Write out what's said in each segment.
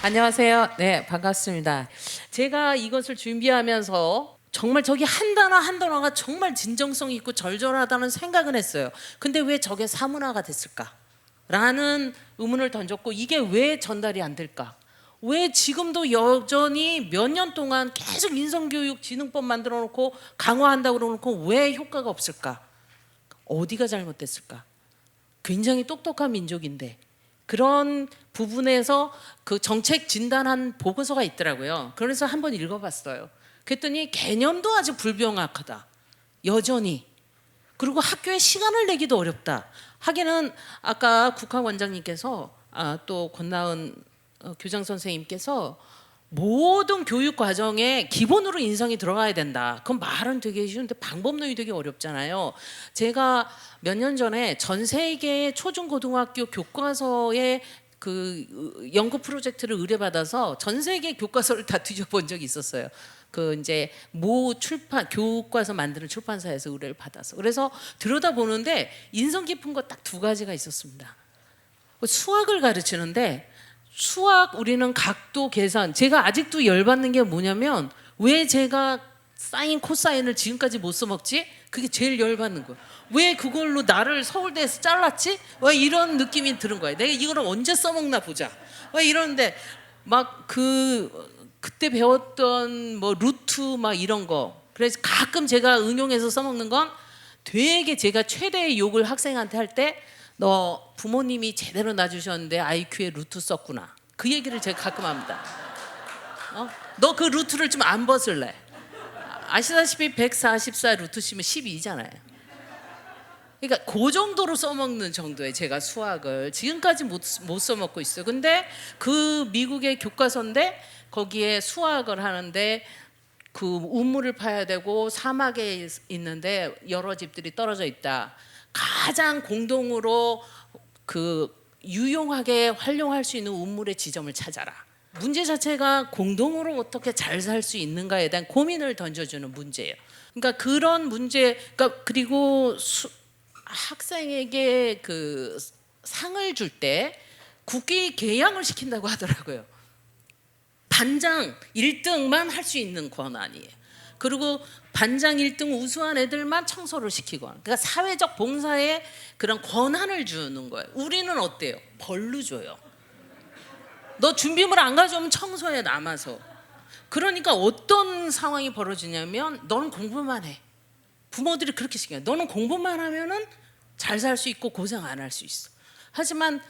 안녕하세요. 네, 반갑습니다. 제가 이것을 준비하면서 정말 저기 한 단어 한 단어가 정말 진정성 있고 절절하다는 생각은 했어요. 근데 왜 저게 사문화가 됐을까? 라는 의문을 던졌고, 이게 왜 전달이 안 될까? 왜 지금도 여전히 몇 년 동안 계속 인성교육 진흥법 만들어 놓고 강화한다고 그러놓고 왜 효과가 없을까? 어디가 잘못됐을까? 굉장히 똑똑한 민족인데 그런 부분에서 그 정책 진단한 보고서가 있더라고요. 그래서 한번 읽어봤어요. 그랬더니 개념도 아주 불명확하다. 여전히. 그리고 학교에 시간을 내기도 어렵다. 하기는 아까 국학원장님께서 또 권나은 교장 선생님께서 모든 교육 과정에 기본으로 인성이 들어가야 된다. 그건 말은 되게 쉬운데 방법론이 되게 어렵잖아요. 제가 몇 년 전에 전 세계의 초중고등학교 교과서에 그 연구 프로젝트를 의뢰받아서 전 세계 교과서를 다 뒤져본 적이 있었어요. 그 이제 모 출판 교과서 만드는 출판사에서 의뢰를 받아서 그래서 들여다보는데 인성 깊은 거 딱 두 가지가 있었습니다. 수학을 가르치는데 수학 우리는 각도 계산, 제가 아직도 열받는 게 뭐냐면 왜 제가 사인 코사인을 지금까지 못 써먹지? 그게 제일 열받는 거예요. 왜 그걸로 나를 서울대에서 잘랐지? 왜 이런 느낌이 드는 거예요. 내가 이거를 언제 써먹나 보자. 왜 이러는데 막 그때 배웠던 뭐 루트 막 이런 거, 그래서 가끔 제가 응용해서 써먹는 건 되게 제가 최대의 욕을 학생한테 할 때 너 부모님이 제대로 낳아주셨는데 IQ에 루트 썼구나. 그 얘기를 제가 가끔 합니다. 너 그 루트를 좀 안 벗을래? 아시다시피 144 루트 치면 12잖아요. 그러니까 그 정도로 써먹는 정도의 제가 수학을 지금까지 못 써먹고 있어요. 근데 그 미국의 교과서인데 거기에 수학을 하는데 그 우물을 파야 되고 사막에 있는데 여러 집들이 떨어져 있다. 가장 공동으로 그 유용하게 활용할 수 있는 우물의 지점을 찾아라. 문제 자체가 공동으로 어떻게 잘 살 수 있는가에 대한 고민을 던져주는 문제예요. 그러니까 그런 문제, 그러니까 그리고 학생에게 그 상을 줄 때 국기 개양을 시킨다고 하더라고요. 반장 1등만 할 수 있는 권한이에요. 그리고 반장 1등 우수한 애들만 청소를 시키고, 그러니까 사회적 봉사에 그런 권한을 주는 거예요. 우리는 어때요? 벌로 줘요. 너 준비물 안 가져오면 청소해 남아서. 그러니까 어떤 상황이 벌어지냐면 너는 공부만 해. 부모들이 그렇게 시켜요. 너는 공부만 하면은 잘 살 수 있고 고생 안 할 수 있어. 하지만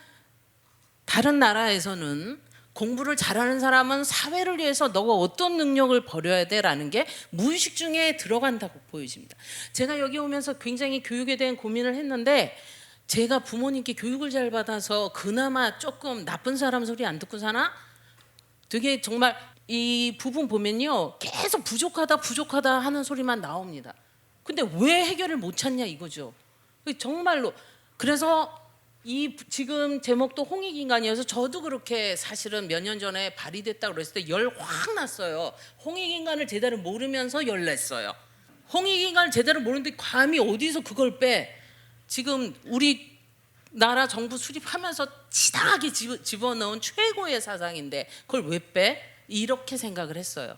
다른 나라에서는 공부를 잘하는 사람은 사회를 위해서 너가 어떤 능력을 버려야 돼라는 게 무의식 중에 들어간다고 보여집니다. 제가 여기 오면서 굉장히 교육에 대한 고민을 했는데 제가 부모님께 교육을 잘 받아서 그나마 조금 나쁜 사람 소리 안 듣고 사나? 되게 정말 이 부분 보면요 계속 부족하다 하는 소리만 나옵니다. 근데 왜 해결을 못 찾냐 이거죠. 정말로. 그래서 이 지금 제목도 홍익인간이어서 저도 그렇게 사실은 몇 년 전에 발의됐다고 그랬을 때 열 확 났어요. 홍익인간을 제대로 모르면서 열 냈어요. 홍익인간을 제대로 모르는데 감히 어디서 그걸 빼. 지금 우리 나라 정부 수립하면서 치당하게 집어넣은 최고의 사상인데 그걸 왜 빼? 이렇게 생각을 했어요.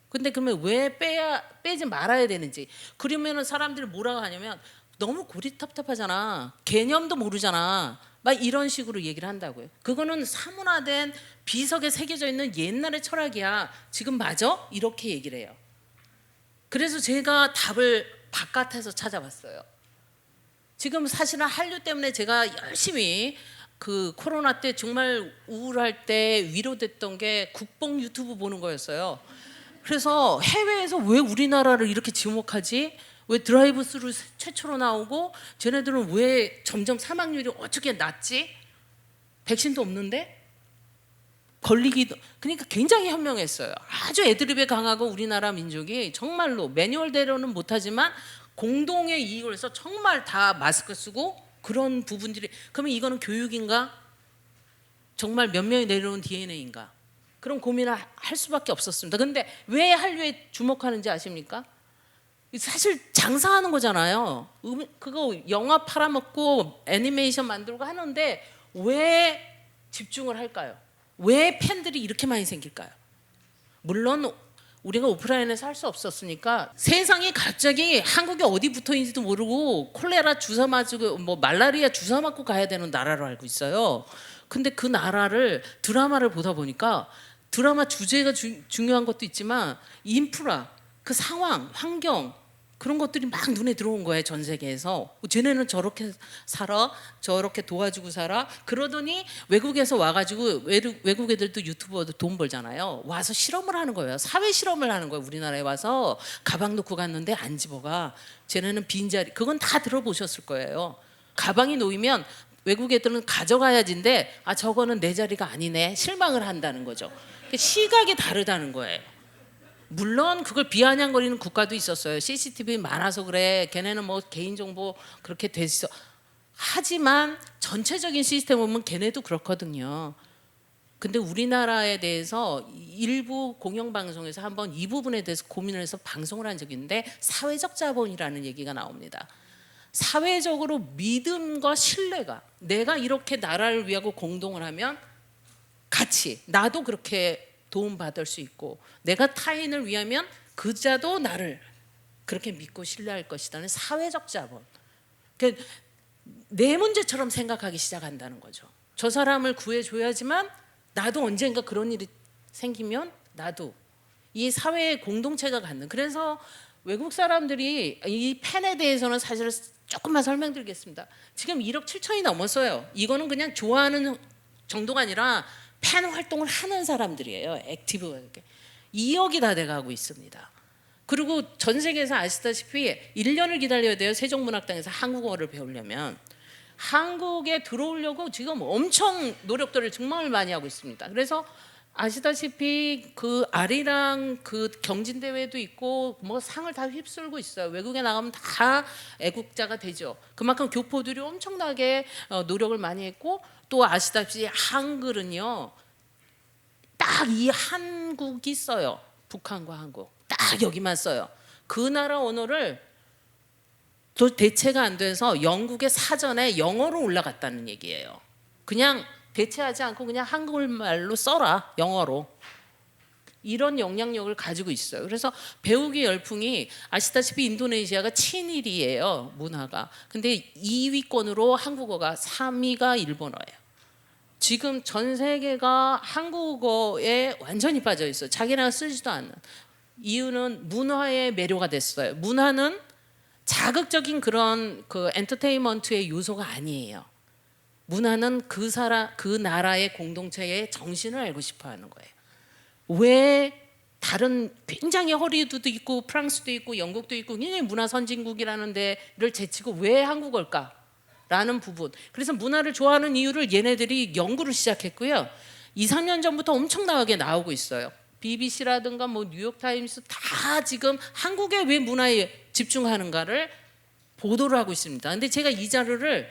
근데 그러면 왜 빼지 말아야 되는지. 그러면은 사람들이 뭐라고 하냐면 너무 고리탑답하잖아. 개념도 모르잖아. 막 이런 식으로 얘기를 한다고요. 그거는 사문화된 비석에 새겨져 있는 옛날의 철학이야. 지금 맞아? 이렇게 얘기를 해요. 그래서 제가 답을 바깥에서 찾아봤어요. 지금 사실은 한류 때문에 제가 열심히 그 코로나 때 정말 우울할 때 위로됐던 게 국뽕 유튜브 보는 거였어요. 그래서 해외에서 왜 우리나라를 이렇게 지목하지? 왜 드라이브 스루 최초로 나오고 쟤네들은 왜 점점 사망률이 어떻게 낮지? 백신도 없는데? 걸리기도. 그러니까 굉장히 현명했어요. 아주 애드립에 강하고 우리나라 민족이 정말로 매뉴얼대로는 못하지만 공동의 이익을 해서 정말 다 마스크 쓰고 그런 부분들이. 그러면 이거는 교육인가? 정말 몇 명이 내려온 DNA인가? 그런 고민을 할 수밖에 없었습니다. 근데 왜 한류에 주목하는지 아십니까? 사실 장사하는 거잖아요. 그거 영화 팔아먹고 애니메이션 만들고 하는데 왜 집중을 할까요? 왜 팬들이 이렇게 많이 생길까요? 물론 우리가 오프라인에서 할 수 없었으니까 세상이 갑자기 한국에 어디 붙어 있는지도 모르고 콜레라 주사 맞고 뭐 말라리아 주사 맞고 가야 되는 나라로 알고 있어요. 근데 그 나라를 드라마를 보다 보니까 드라마 주제가 중요한 것도 있지만 인프라, 그 상황, 환경 그런 것들이 막 눈에 들어온 거예요. 전 세계에서 쟤네는 저렇게 살아, 저렇게 도와주고 살아. 그러더니 외국에서 와가지고 외국 애들도 유튜버도 돈 벌잖아요. 와서 실험을 하는 거예요. 사회 실험을 하는 거예요. 우리나라에 와서 가방 놓고 갔는데 안 집어가. 쟤네는 빈자리. 그건 다 들어보셨을 거예요. 가방이 놓이면 외국 애들은 가져가야지인데 아 저거는 내 자리가 아니네. 실망을 한다는 거죠. 시각이 다르다는 거예요. 물론 그걸 비아냥거리는 국가도 있었어요. CCTV 많아서 그래. 걔네는 뭐 개인정보 그렇게 됐어. 하지만 전체적인 시스템 보면 걔네도 그렇거든요. 근데 우리나라에 대해서 일부 공영방송에서 한번 이 부분에 대해서 고민을 해서 방송을 한 적이 있는데 사회적 자본이라는 얘기가 나옵니다. 사회적으로 믿음과 신뢰가 내가 이렇게 나라를 위하고 공동을 하면 같이 나도 그렇게 도움받을 수 있고 내가 타인을 위하면 그자도 나를 그렇게 믿고 신뢰할 것이라는 사회적 자본. 그러니까 내 문제처럼 생각하기 시작한다는 거죠. 저 사람을 구해줘야지만 나도 언젠가 그런 일이 생기면 나도 이 사회의 공동체가 갖는. 그래서 외국 사람들이 이 팬에 대해서는 사실 조금만 설명드리겠습니다. 지금 1억 7천이 넘었어요. 이거는 그냥 좋아하는 정도가 아니라 팬 활동을 하는 사람들이에요. 액티브. 2억이 다 돼가고 있습니다. 그리고 전 세계에서 아시다시피 1년을 기다려야 돼요. 세종문학당에서 한국어를 배우려면. 한국에 들어오려고 지금 엄청 노력들을 정말 많이 하고 있습니다. 그래서 아시다시피 그 아리랑 그 경진대회도 있고 뭐 상을 다 휩쓸고 있어요. 외국에 나가면 다 애국자가 되죠. 그만큼 교포들이 엄청나게 노력을 많이 했고 또 아시다시피 한글은요 딱 이 한국이 써요. 북한과 한국 딱 여기만 써요. 그 나라 언어를 또 대체가 안 돼서 영국의 사전에 영어로 올라갔다는 얘기예요. 그냥 대체하지 않고 그냥 한국말로 써라 영어로. 이런 영향력을 가지고 있어요. 그래서 배우기 열풍이 아시다시피 인도네시아가 친일이에요. 문화가. 근데 2위권으로 한국어가 3위가 일본어예요. 지금 전 세계가 한국어에 완전히 빠져 있어요. 자기네가 쓰지도 않는. 이유는 문화의 매료가 됐어요. 문화는 자극적인 그런 그 엔터테인먼트의 요소가 아니에요. 문화는 그 나라의 공동체의 정신을 알고 싶어 하는 거예요. 왜 다른 굉장히 허리우드도 있고 프랑스도 있고 영국도 있고 굉장히 문화 선진국이라는 데를 제치고 왜 한국어일까? 라는 부분. 그래서 문화를 좋아하는 이유를 얘네들이 연구를 시작했고요. 2, 3년 전부터 엄청나게 나오고 있어요. BBC라든가 뭐 뉴욕타임스 다 지금 한국의 왜 문화에 집중하는가를 보도를 하고 있습니다. 근데 제가 이 자료를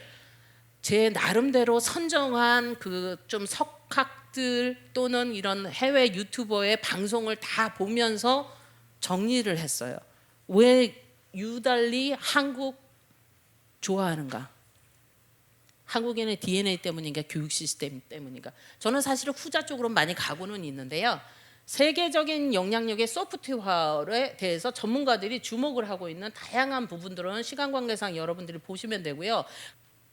제 나름대로 선정한 그 좀 석학들 또는 이런 해외 유튜버의 방송을 다 보면서 정리를 했어요. 왜 유달리 한국 좋아하는가? 한국인의 DNA 때문인가? 교육 시스템 때문인가? 저는 사실은 후자 쪽으로 많이 가고는 있는데요. 세계적인 영향력의 소프트웨어에 대해서 전문가들이 주목을 하고 있는 다양한 부분들은 시간 관계상 여러분들이 보시면 되고요.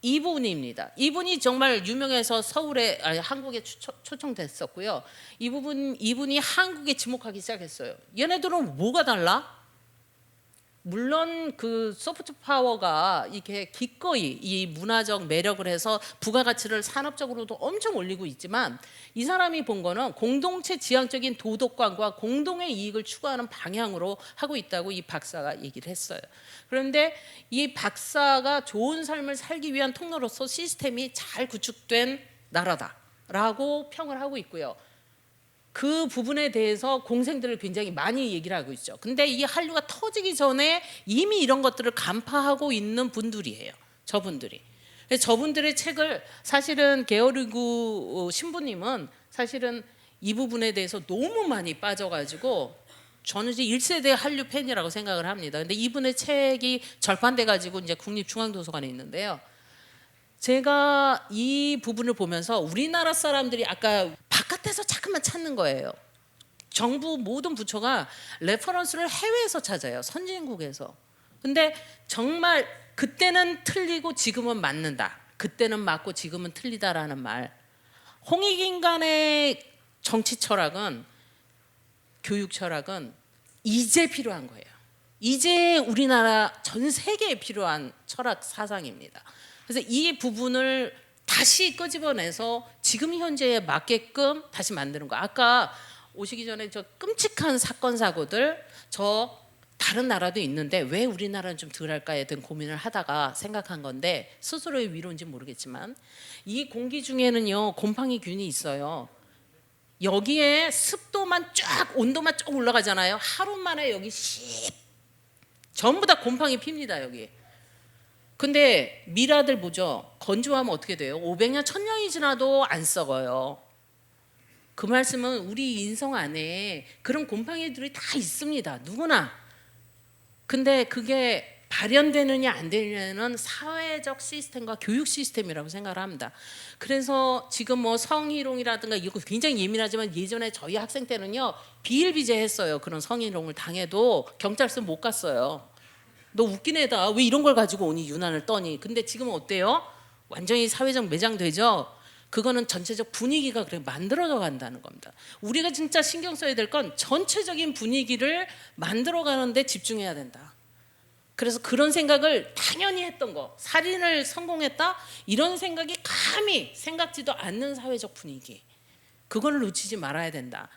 이분입니다. 이분이 정말 유명해서 서울에 한국에 초청됐었고요. 이분이 한국에 지목하기 시작했어요. 얘네들은 뭐가 달라? 물론 그 소프트 파워가 이렇게 기꺼이 이 문화적 매력을 해서 부가가치를 산업적으로도 엄청 올리고 있지만 이 사람이 본 거는 공동체 지향적인 도덕관과 공동의 이익을 추구하는 방향으로 하고 있다고 이 박사가 얘기를 했어요. 그런데 이 박사가 좋은 삶을 살기 위한 통로로서 시스템이 잘 구축된 나라다라고 평을 하고 있고요. 그 부분에 대해서 공생들을 굉장히 많이 얘기를 하고 있죠. 근데 이 한류가 터지기 전에 이미 이런 것들을 간파하고 있는 분들이에요. 저분들이. 저분들의 책을 사실은 게오르구 신부님은 사실은 이 부분에 대해서 너무 많이 빠져가지고 저는 이제 1세대 한류 팬이라고 생각을 합니다. 근데 이분의 책이 절판돼가지고 이제 국립중앙도서관에 있는데요. 제가 이 부분을 보면서 우리나라 사람들이 아까 바깥에서 자꾸만 찾는 거예요. 정부 모든 부처가 레퍼런스를 해외에서 찾아요. 선진국에서. 근데 정말 그때는 틀리고 지금은 맞는다. 그때는 맞고 지금은 틀리다라는 말. 홍익인간의 정치 철학은, 교육 철학은 이제 필요한 거예요. 이제 우리나라 전 세계에 필요한 철학 사상입니다. 그래서 이 부분을 다시 끄집어내서 지금 현재에 맞게끔 다시 만드는 거. 아까 오시기 전에 저 끔찍한 사건 사고들, 저 다른 나라도 있는데 왜 우리나라는 좀 덜 할까에 대한 고민을 하다가 생각한 건데, 스스로의 위로인지 모르겠지만 이 공기 중에는요 곰팡이균이 있어요. 여기에 습도만 쫙, 온도만 쫙 올라가잖아요. 하루 만에 여기 전부 다 곰팡이 핍니다 여기. 근데 미라들 보죠. 건조하면 어떻게 돼요? 500년 1000년이 지나도 안 썩어요. 그 말씀은 우리 인성 안에 그런 곰팡이들이 다 있습니다. 누구나. 근데 그게 발현되느냐 안 되느냐는 사회적 시스템과 교육 시스템이라고 생각을 합니다. 그래서 지금 뭐 성희롱이라든가 이거 굉장히 예민하지만 예전에 저희 학생 때는요 비일비재했어요. 그런 성희롱을 당해도 경찰서 못 갔어요. 너 웃긴 애다. 왜 이런 걸 가지고 오니, 유난을 떠니. 근데 지금은 어때요? 완전히 사회적 매장되죠. 그거는 전체적 분위기가 그렇게 만들어져 간다는 겁니다. 우리가 진짜 신경 써야 될 건 전체적인 분위기를 만들어 가는데 집중해야 된다. 그래서 그런 생각을 당연히 했던 거, 살인을 성공했다 이런 생각이 감히 생각지도 않는 사회적 분위기, 그걸 놓치지 말아야 된다.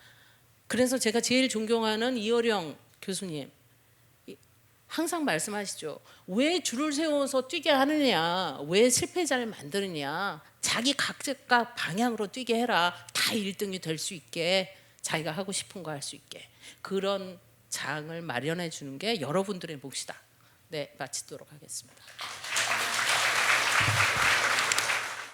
그래서 제가 제일 존경하는 이어령 교수님 항상 말씀하시죠. 왜 줄을 세워서 뛰게 하느냐, 왜 실패자를 만드느냐, 자기 각자 방향으로 뛰게 해라. 다 1등이 될 수 있게, 자기가 하고 싶은 거 할 수 있게. 그런 장을 마련해 주는 게 여러분들의 몫이다. 네, 마치도록 하겠습니다.